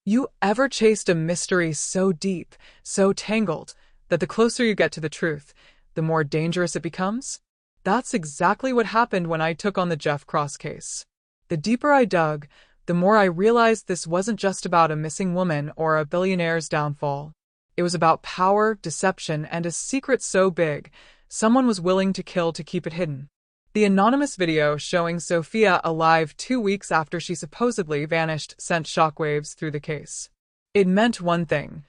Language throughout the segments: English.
You ever chased a mystery so deep, so tangled, that the closer you get to the truth, the more dangerous it becomes? That's exactly what happened when I took on the Jeff Cross case. The deeper I dug, the more I realized this wasn't just about a missing woman or a billionaire's downfall. It was about power, deception, and a secret so big, someone was willing to kill to keep it hidden. The anonymous video showing Sophia alive 2 weeks after she supposedly vanished sent shockwaves through the case. It meant one thing.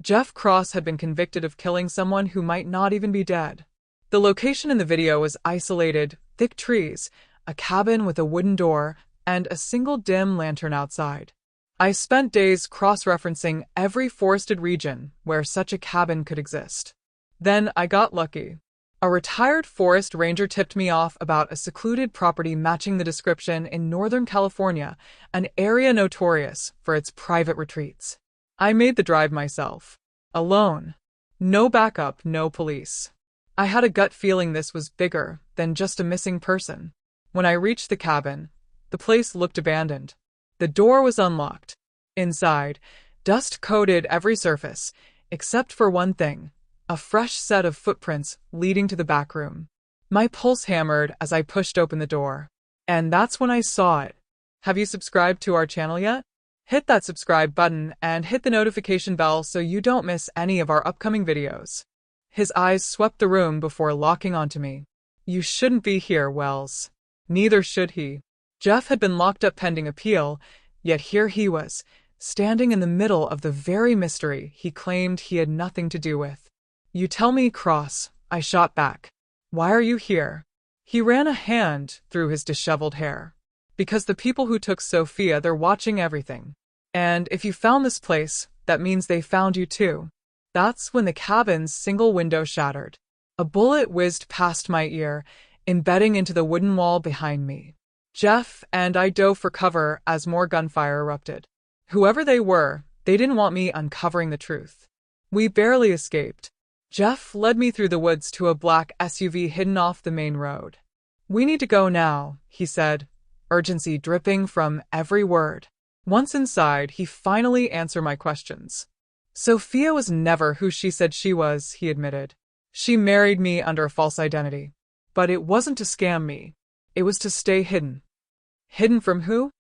Jeff Cross had been convicted of killing someone who might not even be dead. The location in the video was isolated, thick trees, a cabin with a wooden door, and a single dim lantern outside. I spent days cross-referencing every forested region where such a cabin could exist. Then I got lucky. A retired forest ranger tipped me off about a secluded property matching the description in Northern California, an area notorious for its private retreats. I made the drive myself. Alone. No backup, no police. I had a gut feeling this was bigger than just a missing person. When I reached the cabin, the place looked abandoned. The door was unlocked. Inside, dust coated every surface, except for one thing. A fresh set of footprints leading to the back room. My pulse hammered as I pushed open the door. And that's when I saw it. Have you subscribed to our channel yet? Hit that subscribe button and hit the notification bell so you don't miss any of our upcoming videos. His eyes swept the room before locking onto me. You shouldn't be here, Wells. Neither should he. Jeff had been locked up pending appeal, yet here he was, standing in the middle of the very mystery he claimed he had nothing to do with. You tell me, Cross, I shot back. Why are you here? He ran a hand through his disheveled hair. Because the people who took Sophia, they're watching everything. And if you found this place, that means they found you too. That's when the cabin's single window shattered. A bullet whizzed past my ear, embedding into the wooden wall behind me. Jeff and I dove for cover as more gunfire erupted. Whoever they were, they didn't want me uncovering the truth. We barely escaped. Jeff led me through the woods to a black SUV hidden off the main road. We need to go now, he said, urgency dripping from every word. Once inside, he finally answered my questions. Sophia was never who she said she was, he admitted. She married me under a false identity. But it wasn't to scam me. It was to stay hidden. Hidden from who?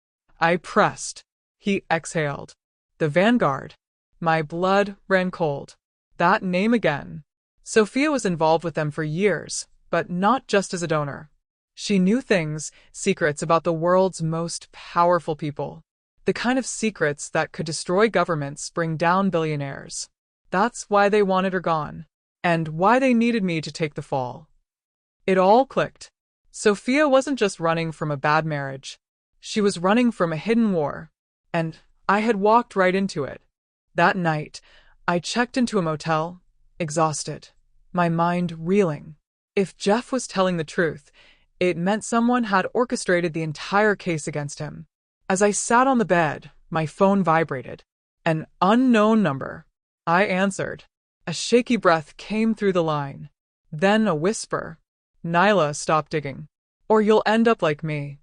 I pressed. He exhaled. The Vanguard. My blood ran cold. That name again. Sophia was involved with them for years, but not just as a donor. She knew things, secrets about the world's most powerful people. The kind of secrets that could destroy governments, bring down billionaires. That's why they wanted her gone. And why they needed me to take the fall. It all clicked. Sophia wasn't just running from a bad marriage. She was running from a hidden war. And I had walked right into it. That night, I checked into a motel, exhausted, my mind reeling. If Jeff was telling the truth, it meant someone had orchestrated the entire case against him. As I sat on the bed, my phone vibrated. An unknown number. I answered. A shaky breath came through the line. Then a whisper. Nyla, stop digging. Or you'll end up like me.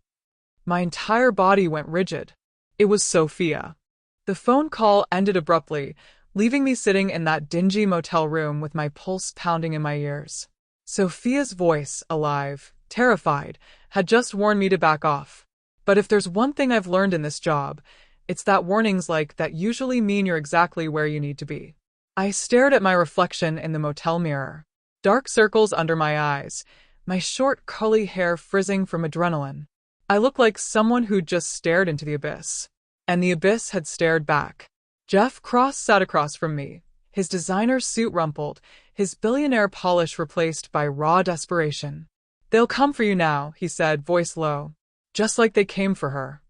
My entire body went rigid. It was Sophia. The phone call ended abruptly, leaving me sitting in that dingy motel room with my pulse pounding in my ears. Sophia's voice, alive, terrified, had just warned me to back off. But if there's one thing I've learned in this job, it's that warnings like that usually mean you're exactly where you need to be. I stared at my reflection in the motel mirror. Dark circles under my eyes, my short curly hair frizzing from adrenaline. I looked like someone who'd just stared into the abyss. And the abyss had stared back. Jeff Cross sat across from me, his designer suit rumpled, his billionaire polish replaced by raw desperation. They'll come for you now, he said, voice low. Just like they came for her.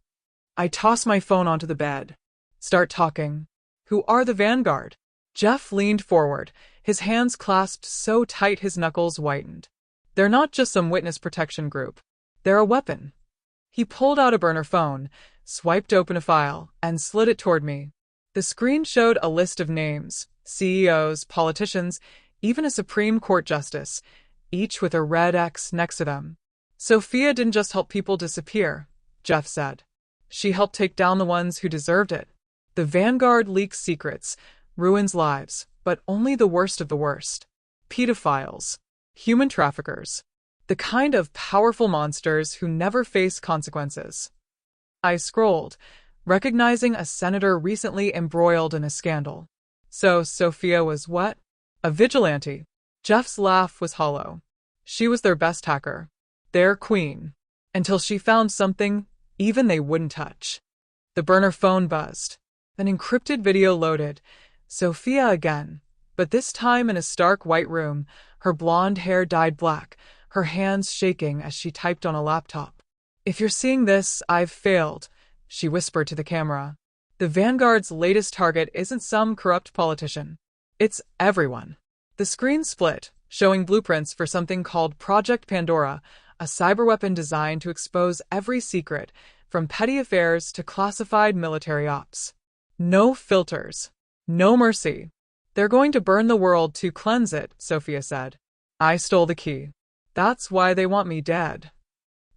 I tossed my phone onto the bed. Start talking. Who are the Vanguard? Jeff leaned forward, his hands clasped so tight his knuckles whitened. They're not just some witness protection group. They're a weapon. He pulled out a burner phone, swiped open a file, and slid it toward me. The screen showed a list of names, CEOs, politicians, even a Supreme Court justice, each with a red X next to them. Sophia didn't just help people disappear, Jeff said. She helped take down the ones who deserved it. The Vanguard leaks secrets, ruins lives, but only the worst of the worst. Pedophiles. Human traffickers. The kind of powerful monsters who never face consequences. I scrolled, recognizing a senator recently embroiled in a scandal. So Sophia was what? A vigilante. Jeff's laugh was hollow. She was their best hacker. Their queen. Until she found something even they wouldn't touch. The burner phone buzzed. An encrypted video loaded. Sophia again, but this time in a stark white room, her blonde hair dyed black, her hands shaking as she typed on a laptop. "If you're seeing this, I've failed," she whispered to the camera. The Vanguard's latest target isn't some corrupt politician. It's everyone. The screen split, showing blueprints for something called Project Pandora, a cyberweapon designed to expose every secret, from petty affairs to classified military ops. No filters. No mercy. "They're going to burn the world to cleanse it," Sophia said. "I stole the key. That's why they want me dead."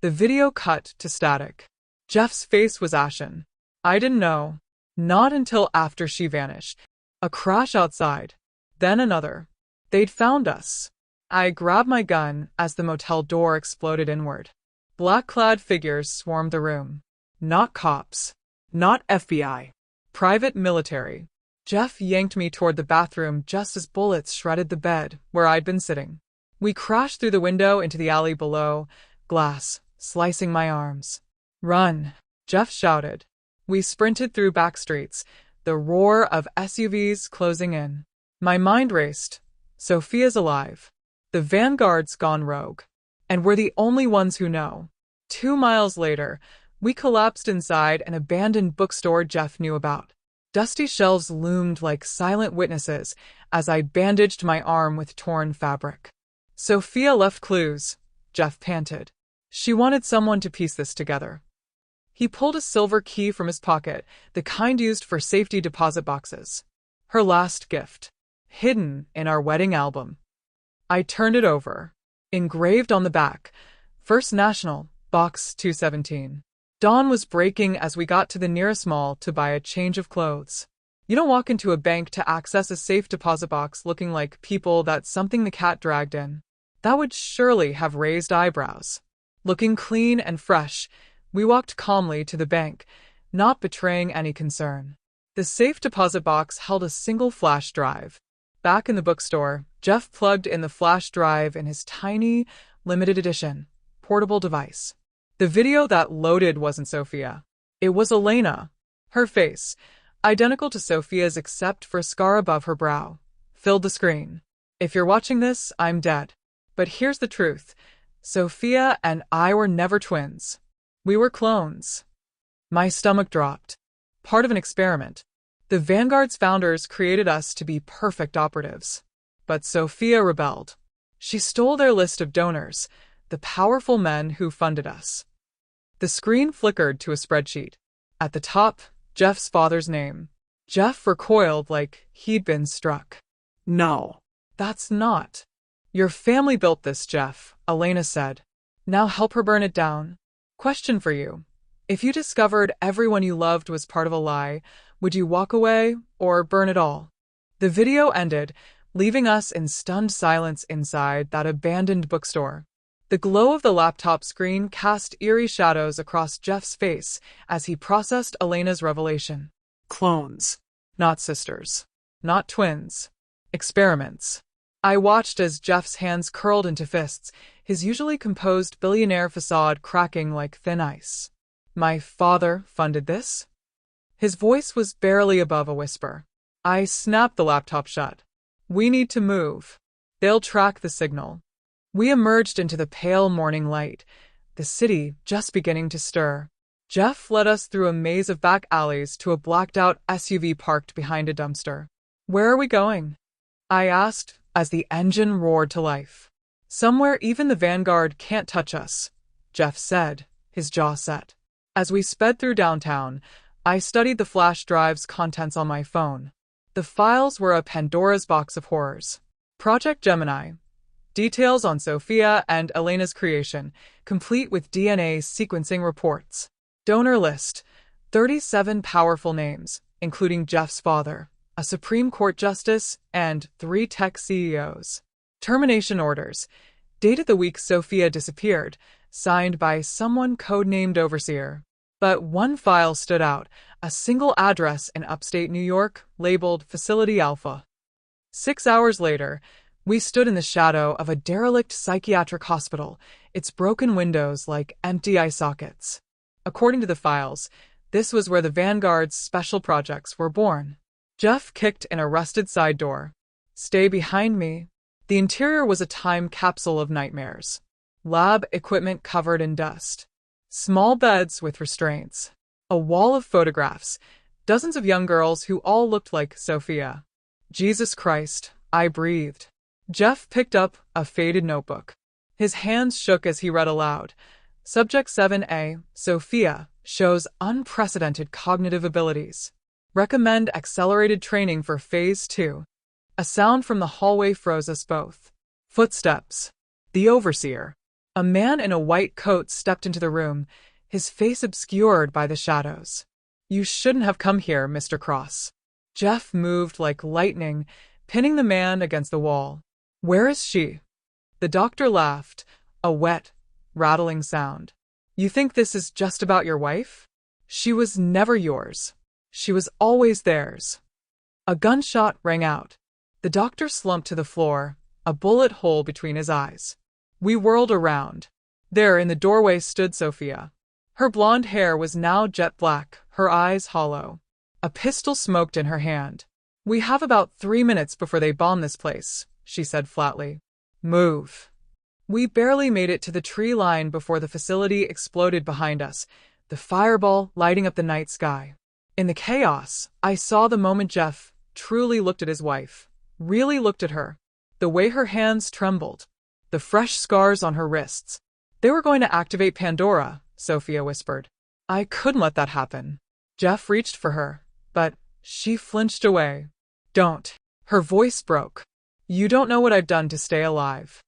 The video cut to static. Jeff's face was ashen. I didn't know. Not until after she vanished. A crash outside. Then another. They'd found us. I grabbed my gun as the motel door exploded inward. Black-clad figures swarmed the room. Not cops. Not FBI. Private military. Jeff yanked me toward the bathroom just as bullets shredded the bed where I'd been sitting. We crashed through the window into the alley below, glass slicing my arms. "Run," Jeff shouted. We sprinted through back streets, the roar of SUVs closing in. My mind raced. Sophia's alive. The Vanguard's gone rogue. And we're the only ones who know. 2 miles later, we collapsed inside an abandoned bookstore Jeff knew about. Dusty shelves loomed like silent witnesses as I bandaged my arm with torn fabric. "Sophia left clues," Jeff panted. "She wanted someone to piece this together." He pulled a silver key from his pocket, the kind used for safety deposit boxes. Her last gift. Hidden in our wedding album. I turned it over. Engraved on the back, First National, Box 217. Dawn was breaking as we got to the nearest mall to buy a change of clothes. You don't walk into a bank to access a safe deposit box looking like people that's something the cat dragged in. That would surely have raised eyebrows. Looking clean and fresh, we walked calmly to the bank, not betraying any concern. The safe deposit box held a single flash drive. Back in the bookstore, Jeff plugged in the flash drive in his tiny, limited edition, portable device. The video that loaded wasn't Sophia. It was Elena. Her face, identical to Sophia's except for a scar above her brow, filled the screen. If you're watching this, I'm dead. But here's the truth. Sophia and I were never twins. We were clones. My stomach dropped. Part of an experiment. The Vanguard's founders created us to be perfect operatives. But Sophia rebelled. She stole their list of donors, the powerful men who funded us. The screen flickered to a spreadsheet. At the top, Jeff's father's name. Jeff recoiled like he'd been struck. "No, that's not. Your family built this, Jeff," Elena said. "Now help her burn it down." Question for you. If you discovered everyone you loved was part of a lie, would you walk away or burn it all? The video ended, leaving us in stunned silence inside that abandoned bookstore. The glow of the laptop screen cast eerie shadows across Jeff's face as he processed Elena's revelation. Clones. Not sisters. Not twins. Experiments. I watched as Jeff's hands curled into fists, his usually composed billionaire facade cracking like thin ice. "My father funded this?" His voice was barely above a whisper. I snapped the laptop shut. "We need to move. They'll track the signal." We emerged into the pale morning light, the city just beginning to stir. Jeff led us through a maze of back alleys to a blacked-out SUV parked behind a dumpster. "Where are we going?" I asked as the engine roared to life. "Somewhere even the Vanguard can't touch us," Jeff said, his jaw set. As we sped through downtown, I studied the flash drive's contents on my phone. The files were a Pandora's box of horrors. Project Gemini. Details on Sophia and Elena's creation, complete with DNA sequencing reports. Donor list. 37 powerful names, including Jeff's father, a Supreme Court justice, and 3 tech CEOs. Termination orders, dated the week Sophia disappeared, signed by someone codenamed Overseer. But one file stood out, a single address in upstate New York, labeled Facility Alpha. 6 hours later, we stood in the shadow of a derelict psychiatric hospital, its broken windows like empty eye sockets. According to the files, this was where the Vanguard's special projects were born. Jeff kicked in a rusted side door. "Stay behind me." The interior was a time capsule of nightmares. Lab equipment covered in dust. Small beds with restraints. A wall of photographs. Dozens of young girls who all looked like Sophia. Jesus Christ, I breathed. Jeff picked up a faded notebook. His hands shook as he read aloud. Subject 7A, Sophia, shows unprecedented cognitive abilities. Recommend accelerated training for Phase 2. A sound from the hallway froze us both. Footsteps. The overseer. A man in a white coat stepped into the room, his face obscured by the shadows. "You shouldn't have come here, Mr. Cross." Jeff moved like lightning, pinning the man against the wall. "Where is she?" The doctor laughed, a wet, rattling sound. "You think this is just about your wife? She was never yours. She was always theirs." A gunshot rang out. The doctor slumped to the floor, a bullet hole between his eyes. We whirled around. There in the doorway stood Sophia. Her blonde hair was now jet black, her eyes hollow. A pistol smoked in her hand. "We have about 3 minutes before they bomb this place," she said flatly. "Move." We barely made it to the tree line before the facility exploded behind us, the fireball lighting up the night sky. In the chaos, I saw the moment Jeff truly looked at his wife, really looked at her. The way her hands trembled, the fresh scars on her wrists. "They were going to activate Pandora," Sophia whispered. I couldn't let that happen. Jeff reached for her, but she flinched away. "Don't." Her voice broke. "You don't know what I've done to stay alive."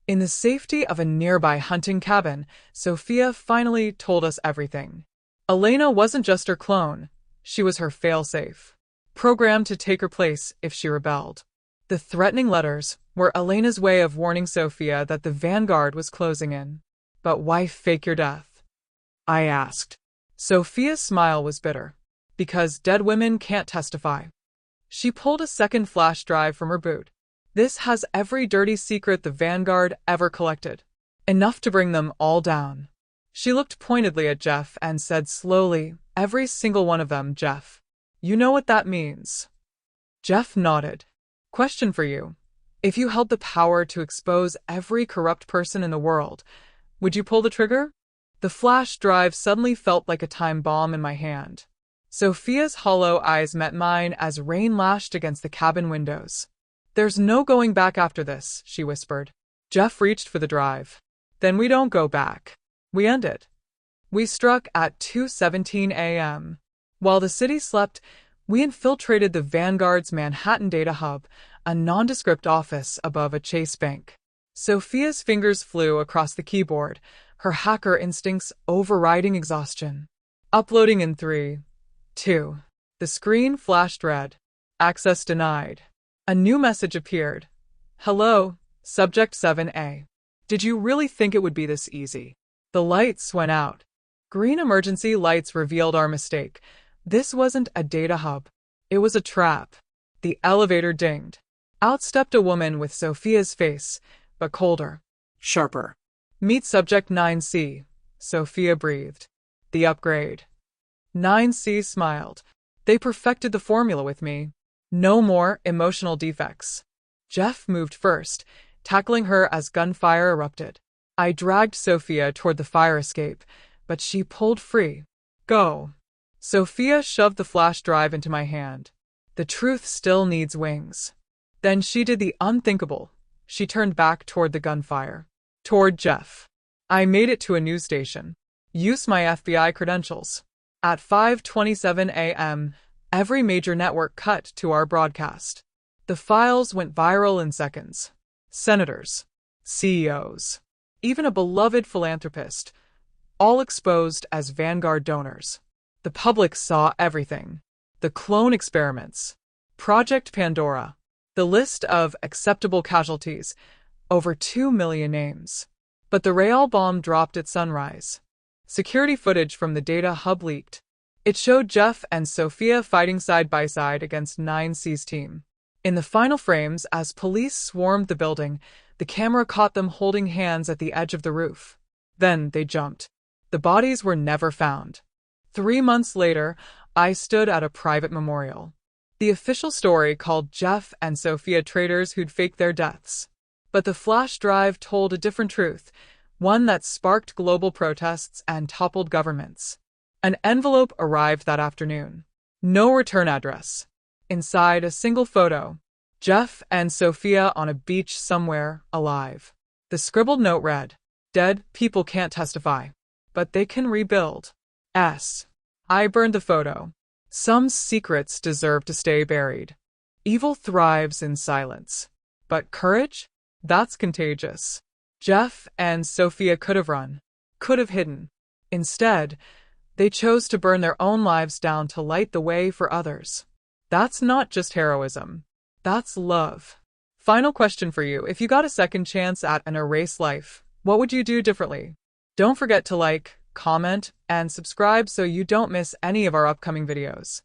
In the safety of a nearby hunting cabin, Sophia finally told us everything. Elena wasn't just her clone, she was her failsafe, programmed to take her place if she rebelled. The threatening letters were Elena's way of warning Sophia that the Vanguard was closing in. "But why fake your death?" I asked. Sophia's smile was bitter. "Because dead women can't testify." She pulled a second flash drive from her boot. "This has every dirty secret the Vanguard ever collected. Enough to bring them all down." She looked pointedly at Jeff and said slowly, "Every single one of them, Jeff. You know what that means." Jeff nodded. "Question for you. If you held the power to expose every corrupt person in the world, would you pull the trigger?" The flash drive suddenly felt like a time bomb in my hand. Sophia's hollow eyes met mine as rain lashed against the cabin windows. "There's no going back after this," she whispered. Jeff reached for the drive. "Then we don't go back. We end it." We struck at 2:17 a.m. While the city slept, we infiltrated the Vanguard's Manhattan data hub, a nondescript office above a Chase bank. Sophia's fingers flew across the keyboard, her hacker instincts overriding exhaustion. "Uploading in 3, 2. The screen flashed red. "Access denied." A new message appeared. "Hello, Subject 7A. Did you really think it would be this easy?" The lights went out. Green emergency lights revealed our mistake. This wasn't a data hub. It was a trap. The elevator dinged. Out stepped a woman with Sophia's face, but colder. Sharper. "Meet Subject 9C, Sophia breathed. "The upgrade." 9C smiled. "They perfected the formula with me. No more emotional defects." Jeff moved first, tackling her as gunfire erupted. I dragged Sophia toward the fire escape, but she pulled free. "Go." Sophia shoved the flash drive into my hand. "The truth still needs wings." Then she did the unthinkable. She turned back toward the gunfire. Toward Jeff. I made it to a news station. Use my FBI credentials. At 5:27 a.m., every major network cut to our broadcast. The files went viral in seconds. Senators, CEOs, even a beloved philanthropist, all exposed as Vanguard donors. The public saw everything. The The clone experiments. Project Pandora. The list of acceptable casualties. Over 2 million names. But the Rail bomb dropped at sunrise. Security footage from the data hub leaked. It showed Jeff and Sophia fighting side by side against 9C's team. In the final frames, as police swarmed the building, the camera caught them holding hands at the edge of the roof. Then they jumped. The bodies were never found. 3 months later, I stood at a private memorial. The official story called Jeff and Sophia traitors who'd faked their deaths. But the flash drive told a different truth, one that sparked global protests and toppled governments. An envelope arrived that afternoon. No return address. Inside, a single photo. Jeff and Sophia on a beach somewhere, alive. The scribbled note read, "Dead people can't testify, but they can rebuild." I burned the photo. Some secrets deserve to stay buried. Evil thrives in silence. But courage? That's contagious. Jeff and Sophia could have run, could have hidden. Instead, they chose to burn their own lives down to light the way for others. That's not just heroism. That's love. Final question for you. If you got a second chance at an erased life, what would you do differently? Don't forget to like, comment, and subscribe so you don't miss any of our upcoming videos.